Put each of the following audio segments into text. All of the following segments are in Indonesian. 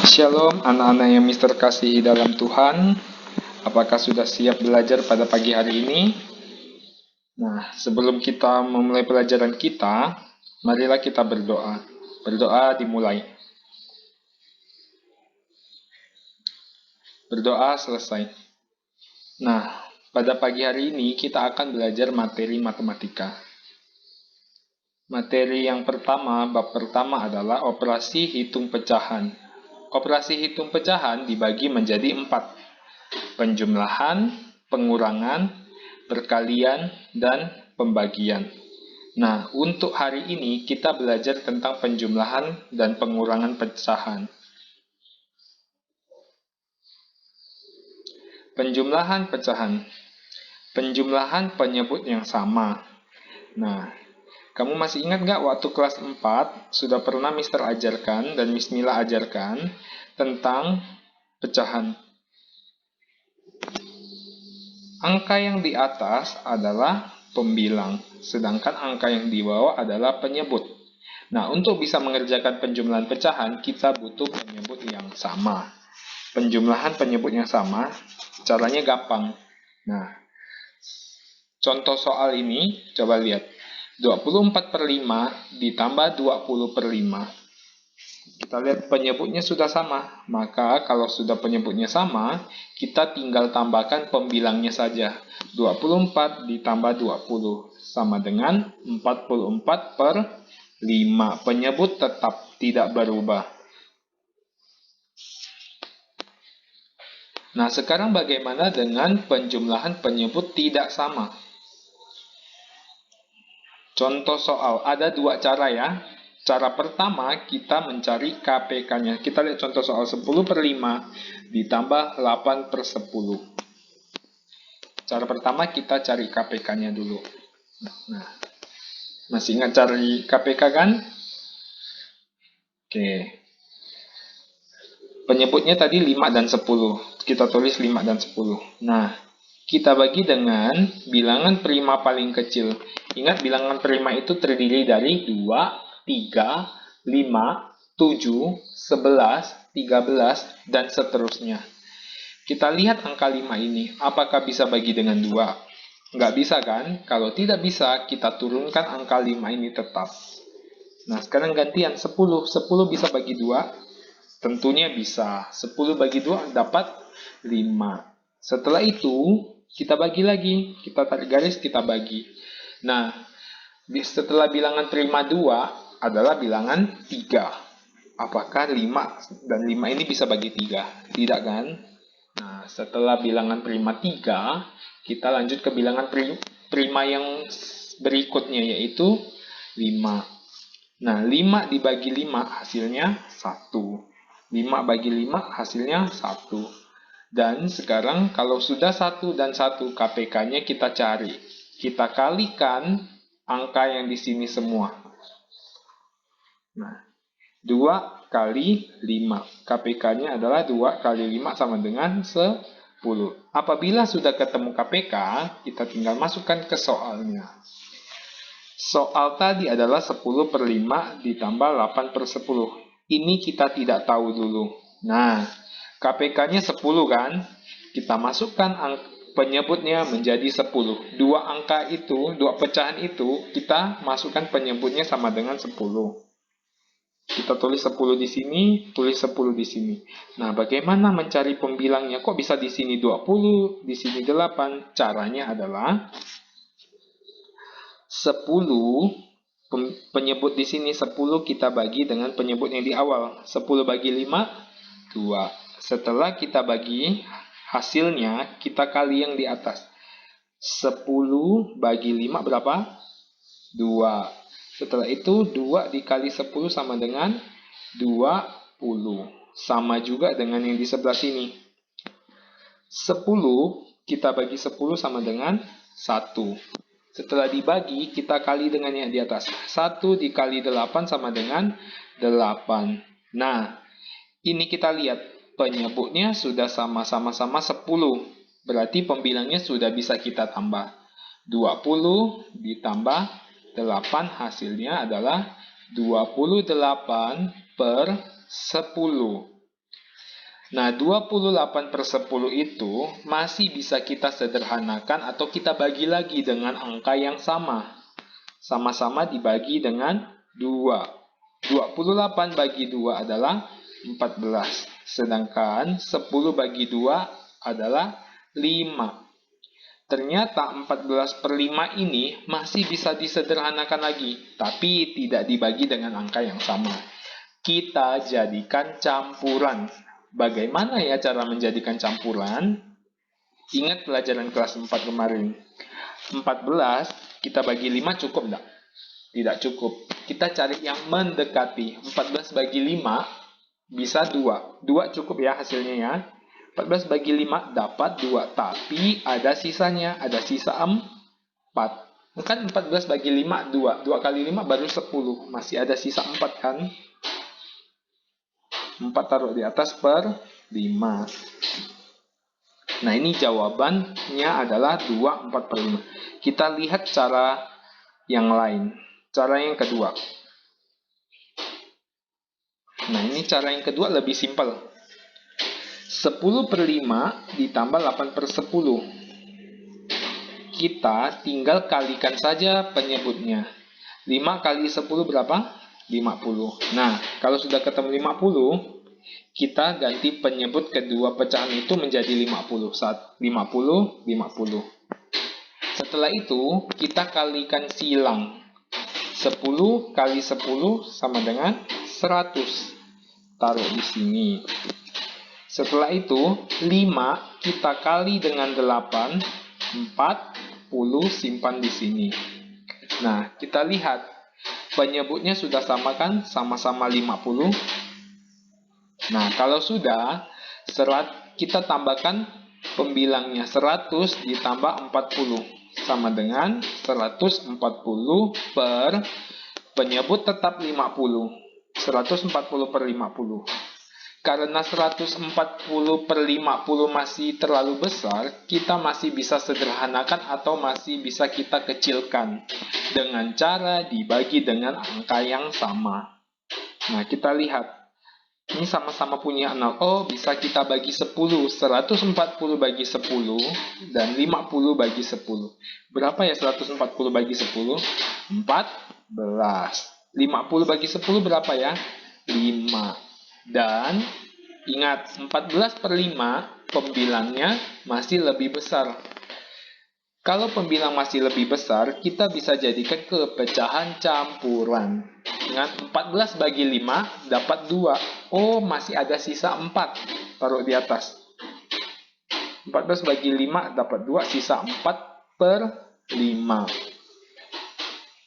Shalom anak-anak yang Mister kasihi dalam Tuhan. Apakah sudah siap belajar pada pagi hari ini? Nah, sebelum kita memulai pelajaran kita, marilah kita berdoa. Berdoa dimulai. Berdoa selesai. Nah, pada pagi hari ini kita akan belajar materi matematika. Materi yang pertama, bab pertama adalah operasi hitung pecahan. Operasi hitung pecahan dibagi menjadi 4. Penjumlahan, pengurangan, perkalian, dan pembagian. Nah, untuk hari ini kita belajar tentang penjumlahan dan pengurangan pecahan. Penjumlahan pecahan. Penjumlahan penyebut yang sama. Nah, kamu masih ingat nggak waktu kelas 4 sudah pernah Mister ajarkan dan Miss Mila ajarkan tentang pecahan. Angka yang di atas adalah pembilang, sedangkan angka yang di bawah adalah penyebut. Nah, untuk bisa mengerjakan penjumlahan pecahan, kita butuh penyebut yang sama. Penjumlahan penyebut yang sama, caranya gampang. Nah, contoh soal ini, coba lihat. 24/5 ditambah 20/5. Kita lihat penyebutnya sudah sama. Maka kalau sudah penyebutnya sama, kita tinggal tambahkan pembilangnya saja. 24 ditambah 20 sama dengan 44/5. Penyebut tetap tidak berubah. Nah, sekarang bagaimana dengan penjumlahan penyebut tidak sama? Contoh soal, ada 2 cara ya. Cara pertama, kita mencari KPK-nya. Kita lihat contoh soal 10/5 ditambah 8/10. Cara pertama, kita cari KPK-nya dulu. Nah, masih ingat cari KPK kan? Oke. Penyebutnya tadi 5 dan 10. Kita tulis 5 dan 10. Nah, kita bagi dengan bilangan prima paling kecil. Ingat, bilangan prima itu terdiri dari 2, 3, 5, 7, 11, 13, dan seterusnya. Kita lihat angka 5 ini, apakah bisa bagi dengan 2? Nggak bisa kan? Kalau tidak bisa, kita turunkan angka 5 ini tetap. Nah, sekarang gantian 10. 10 bisa bagi 2? Tentunya bisa. 10 bagi 2 dapat 5. Setelah itu, kita bagi lagi. Kita tarik garis, kita bagi. Nah, setelah bilangan prima 2 adalah bilangan 3. Apakah 5 dan 5 ini bisa bagi 3? Tidak kan? Nah, setelah bilangan prima 3, kita lanjut ke bilangan prima yang berikutnya, yaitu 5. Nah, 5 dibagi 5 hasilnya 1. 5 bagi 5 hasilnya 1. Dan sekarang kalau sudah 1 dan 1, KPK-nya kita cari. Kita kalikan angka yang di sini semua. Nah, 2 kali 5. KPK-nya adalah 2 kali 5 sama dengan 10. Apabila sudah ketemu KPK, kita tinggal masukkan ke soalnya. Soal tadi adalah 10/5 ditambah 8/10. Ini kita tidak tahu dulu. Nah, KPK-nya 10 kan? Kita masukkan penyebutnya menjadi 10. Dua angka itu, dua pecahan itu, kita masukkan penyebutnya sama dengan 10. Kita tulis 10 di sini, tulis 10 di sini. Nah, bagaimana mencari pembilangnya? Kok bisa di sini 20, di sini 8? Caranya adalah 10, penyebut di sini 10 kita bagi dengan penyebut yang di awal. 10 bagi 5, 2. Setelah kita bagi, hasilnya kita kali yang di atas. 10 bagi 5 berapa? 2. Setelah itu 2 dikali 10 sama dengan 20. Sama juga dengan yang di sebelah sini. 10 kita bagi 10 sama dengan 1. Setelah dibagi, kita kali dengan yang di atas. 1 dikali 8 sama dengan 8. Nah, ini kita lihat. Penyebutnya sudah sama-sama 10. Berarti pembilangnya sudah bisa kita tambah. 20 ditambah 8 hasilnya adalah 28/10. Nah, 28/10 itu masih bisa kita sederhanakan atau kita bagi lagi dengan angka yang sama. Sama-sama dibagi dengan 2. 28 bagi 2 adalah 14. Sedangkan 10 bagi 2 adalah 5. Ternyata 14/5 ini masih bisa disederhanakan lagi, tapi tidak dibagi dengan angka yang sama. Kita jadikan campuran. Bagaimana ya cara menjadikan campuran? Ingat pelajaran kelas 4 kemarin. 14 kita bagi 5 cukup enggak? Tidak cukup. Kita cari yang mendekati. 14 bagi 5 bisa 2. 2 cukup ya hasilnya ya. 14 bagi 5 dapat 2. Tapi ada sisanya. Ada sisa 4. Kan 14 bagi 5 2. 2 kali 5 baru 10. Masih ada sisa 4 kan? 4 taruh di atas per 5. Nah, ini jawabannya adalah 2, 4 per 5. Kita lihat cara yang lain. Cara yang kedua. Nah, ini cara yang kedua lebih simpel. 10 per 5 ditambah 8 per 10. Kita tinggal kalikan saja penyebutnya. 5 kali 10 berapa? 50. Nah, kalau sudah ketemu 50, kita ganti penyebut kedua pecahan itu menjadi 50. 50, 50. Setelah itu, kita kalikan silang. 10 kali 10 sama dengan 100. Taruh di sini. Setelah itu, 5 kita kali dengan 8, 40 simpan di sini. Nah, kita lihat. Penyebutnya sudah sama kan? Sama-sama 50. Nah, kalau sudah, kita tambahkan pembilangnya. 100 ditambah 40. Sama dengan 140 per penyebut tetap 50. 140 per 50. Karena 140 per 50 masih terlalu besar, kita masih bisa sederhanakan atau masih bisa kita kecilkan dengan cara dibagi dengan angka yang sama. Nah, kita lihat. Ini sama-sama punya 0. Oh, bisa kita bagi 10. 140 bagi 10 dan 50 bagi 10. Berapa ya 140 bagi 10? 14. 50 bagi 10 berapa ya? 5. Dan ingat, 14 per 5 pembilangnya masih lebih besar. Kalau pembilang masih lebih besar, kita bisa jadikan ke pecahan campuran. Ingat, 14 bagi 5 dapat 2. Oh, masih ada sisa 4. Taruh di atas. 14 bagi 5 dapat 2, sisa 4 per 5.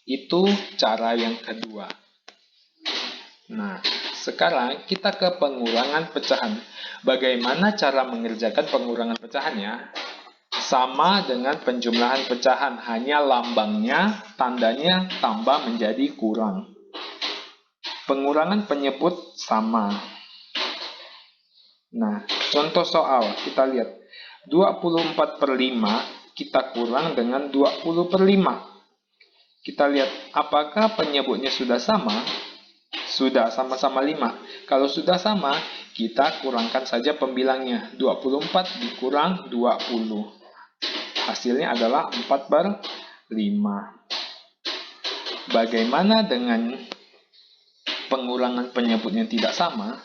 Itu cara yang kedua. Nah, sekarang kita ke pengurangan pecahan. Bagaimana cara mengerjakan pengurangan pecahannya? Sama dengan penjumlahan pecahan, hanya lambangnya, tandanya tambah menjadi kurang. Pengurangan penyebut sama. Nah, contoh soal, kita lihat. 24 per 5 kita kurang dengan 20 per 5. Kita lihat, apakah penyebutnya sudah sama? Sudah, sama-sama 5. Kalau sudah sama, kita kurangkan saja pembilangnya. 24 dikurang 20. Hasilnya adalah 4 per 5. Bagaimana dengan pengurangan penyebut yang tidak sama?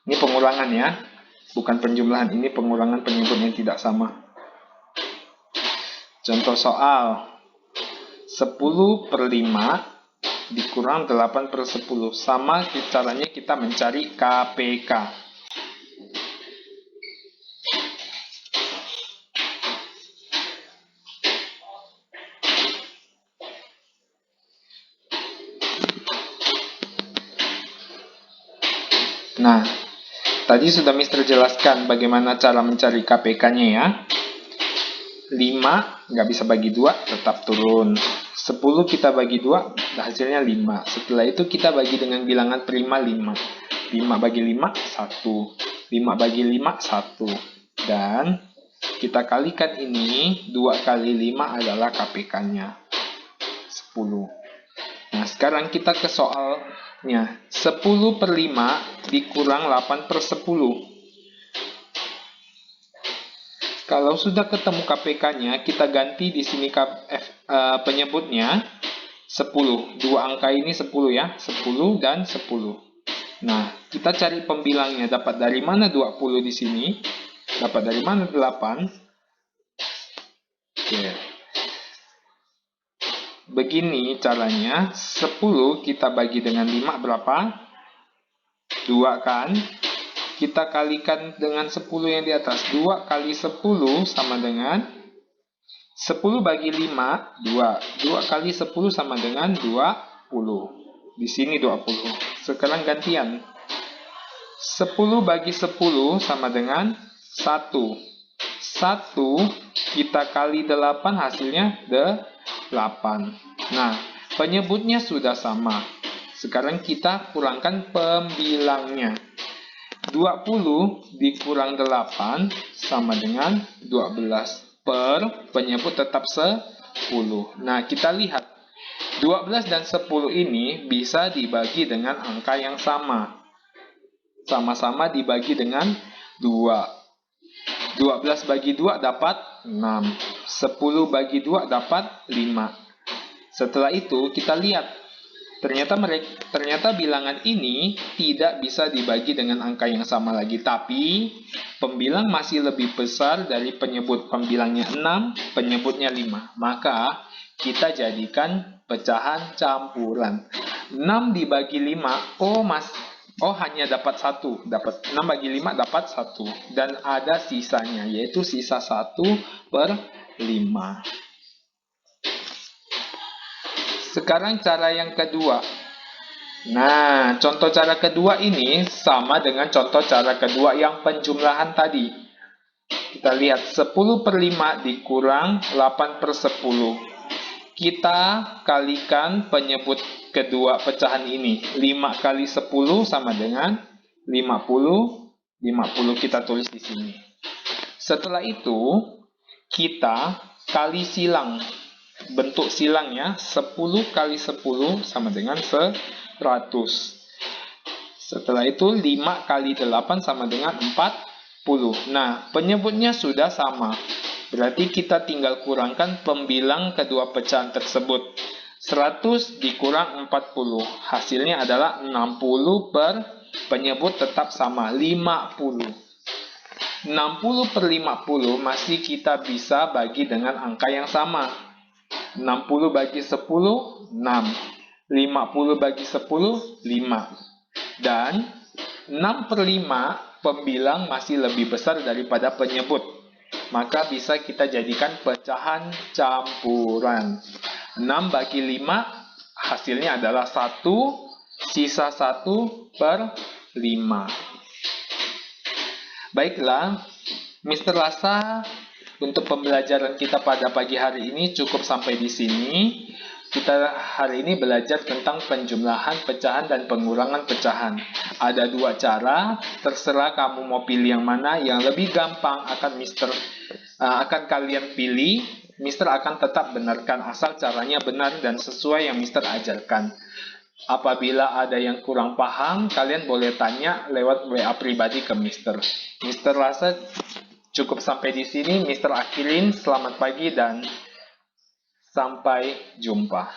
Ini pengurangan ya, bukan penjumlahan. Ini pengurangan penyebut yang tidak sama. Contoh soal. 10 per 5 dikurang 8 per 10. Sama caranya kita mencari KPK. Nah, tadi sudah Mister jelaskan bagaimana cara mencari KPK-nya ya. 5 nggak bisa bagi 2, tetap turun. 10 kita bagi 2, hasilnya 5. Setelah itu kita bagi dengan bilangan prima 5. 5 bagi 5, 1. 5 bagi 5, 1. Dan kita kalikan ini, 2 kali 5 adalah KPK-nya. 10. Nah, sekarang kita ke soal Ya, 10 per 5 dikurang 8 per 10. Kalau sudah ketemu KPK-nya, kita ganti di sini penyebutnya 10. Dua angka ini 10 ya, 10 dan 10. Nah, kita cari pembilangnya. Dapat dari mana 20 di sini? Dapat dari mana 8? Oke. Begini caranya. 10 kita bagi dengan 5 berapa? 2 kan? Kita kalikan dengan 10 yang di atas. 2 kali 10 sama dengan 10 bagi 5, 2. 2 kali 10 sama dengan 20. Di sini 20. Sekarang gantian. 10 bagi 10 sama dengan 1. 1 kita kali 8 hasilnya 8. Nah, penyebutnya sudah sama. Sekarang kita kurangkan pembilangnya. 20 dikurang 8 sama dengan 12 per penyebut tetap 10. Nah, kita lihat 12 dan 10 ini bisa dibagi dengan angka yang sama. Sama-sama dibagi dengan 2. 12 bagi 2 dapat 6. 10 bagi 2 dapat 5. Setelah itu kita lihat ternyata bilangan ini tidak bisa dibagi dengan angka yang sama lagi, tapi pembilang masih lebih besar dari penyebut. Pembilangnya 6, penyebutnya 5. Maka kita jadikan pecahan campuran. 6 dibagi 5, hanya dapat 1. Dapat 6 bagi 5 dapat 1. Dan ada sisanya, yaitu sisa 1 per 5. Sekarang cara yang kedua. Nah, contoh cara kedua ini sama dengan contoh cara kedua yang penjumlahan tadi. Kita lihat 10 per 5 dikurang 8 per 10. Kita kalikan penyebut kedua pecahan ini. 5 kali 10 sama dengan 50. 50 kita tulis di sini. Setelah itu, kita kali silang. Bentuk silangnya 10 kali 10 sama dengan 100. Setelah itu 5 kali 8 sama dengan 40. Nah, penyebutnya sudah sama. Berarti kita tinggal kurangkan pembilang kedua pecahan tersebut. 100 dikurang 40. Hasilnya adalah 60 per penyebut tetap sama 50. 60 per 50 masih kita bisa bagi dengan angka yang sama. 60 bagi 10, 6. 50 bagi 10, 5. Dan 6 per 5 pembilang masih lebih besar daripada penyebut. Maka bisa kita jadikan pecahan campuran. 6 bagi 5 hasilnya adalah 1, sisa 1 per 5. Baiklah, Mr. rasa untuk pembelajaran kita pada pagi hari ini cukup sampai di sini. Kita hari ini belajar tentang penjumlahan pecahan dan pengurangan pecahan. Ada 2 cara, terserah kamu mau pilih yang mana. Yang lebih gampang akan kalian pilih. Mister akan tetap benarkan asal caranya benar dan sesuai yang Mister ajarkan. Apabila ada yang kurang paham, kalian boleh tanya lewat WA pribadi ke Mister. Mister rasa cukup sampai di sini. Mister akhirin, selamat pagi dan sampai jumpa.